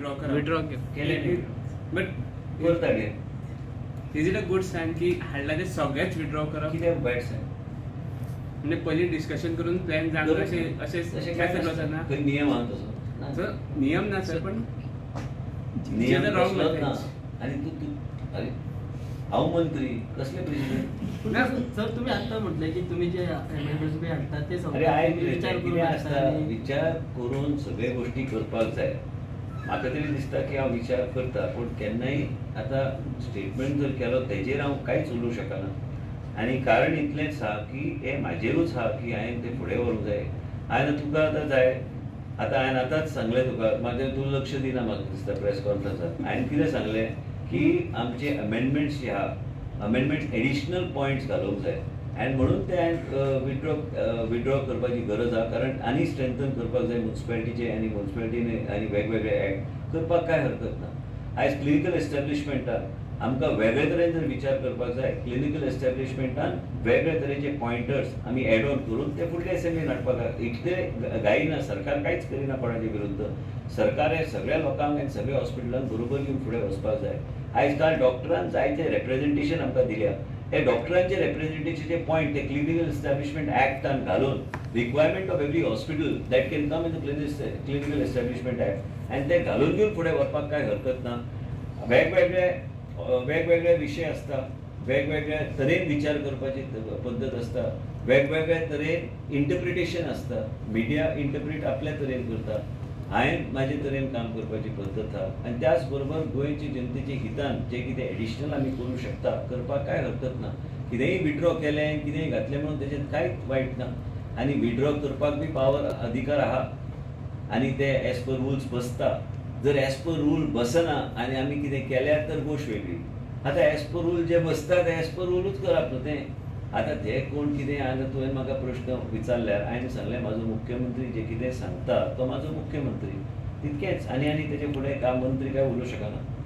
withdraw केले but करताले is it a good sign की हाडला ते सगळेच विड्रॉ करप कित्याक वायट सायन म्हणजे पयलीं डिस्कशन करून प्लॅन जावन अशें काय सगळं ना खंय नियम आहा तसो नियम ना सर पण नियम रॉंग कसलोच ना आनी तूं अरे हांव मंत्री कसले प्रेसिडेंट सर तुम्ही आता म्हटलं की तुम्ही जे अमेंडमेंट्स बी हाडतात ते अरे सगळे आयक विचार कितें करून आसता हाडटा आणि विचार करून सगळे गोष्टी करपाक जाय म्हाका तरी दिसता की हांव विचार करता पूण केन्नाय आतां स्टेटमेंट जर केलो तेजेर हांव कांयच उलोवंक शकना आनी कारण इतलेंच आहा की हें म्हाजेरूच आहा की हांवें तें फुडें व्हरूंक जाय हांवें तुका आतां जाय आतां हांवें आतांच सांगलें तुका म्हाजें तूं लक्ष दिना म्हाका दिसता प्रेस कॉन्फरन्सांत हांवें कितें सांगलें की आमचे अमेंडमेंट्स जे आहा अमेंडमेंट्स एडिशनल पॉयंट्स घालूंक जाय आनी म्हणून ते हांवें विड्रॉ करपाची गरज आहा कारण आनी स्ट्रेंथन करपाक जाय म्युन्सिपालिटीचे आनी म्युन्सिपालिटीने आनी वेगवेगळे एक्ट करपाक कांय हरकत ना आयज क्लिनिकल एस्टॅब्लिशमेंटान आमकां वेगळे तरेन जर विचार करपाक जाय क्लिनिकल एस्टॅब्लिशमेंटान वेगळे तरेचे पॉयंटर्स आमी एड ऑन करून ते फुडले असेंब्लीन हाडपाक इतले गायना सरकार कांयच करिना कोणाचे विरुद्ध सरकार हे सगळ्या लोकांक आनी सगळ्या हॉस्पिटलांक बरोबर घेवन फुडें वचपाक जाय आयज काल डॉक्टरान जायते रेप्रेझेंटेशन आमकां दिल्या हे डॉक्टरांचे रेप्रेझेंटेशनचे पॉयंट ते क्लिनिकल एस्टॅब्लिशमेंट एक्टान घालून requirement of every hospital that can come in the clinical establishment act आनी ते घालून घेवन फुडें वचपाक कांय हरकत ना वेगवेगळे विशय आसता वेगवेगळ्या तरेन विचार करपाची पद्दत आसता वेगवेगळ्या तरेन इंटरप्रिटेशन आसता मिडिया इंटरप्रीट आपल्या तरेन करता हांवें म्हाजे तरेन काम करपाची पद्दत आहा आनी त्याच बरोबर गोंयचे जनतेचे हितान जे कितें एडिशनल आमी करूंक शकता करपाक कांय हरकत ना कितेंय विड्रॉ केलें कितेंय घातलें म्हणून तेजें कांयच वायट ना आनी विड्रॉ करपाक बी पावर अधिकार आहा आनी ते एज पर रुल्स बसता जर एज पर रूल बसना आनी आमी कितें केल्यार तर गोश्ट वेगळी आतां एज पर रूल जे बसता ते एज पर रूलूच करप न्हू तें आतां ते कोण कितें आतां तुवें म्हाका प्रश्न विचारल्यार हांवें सांगलें म्हाजो मुख्यमंत्री जे कितें सांगता तो म्हाजो मुख्यमंत्री तितकेंच आनी तेजे फुडें मंत्री काय उलोवंक शकना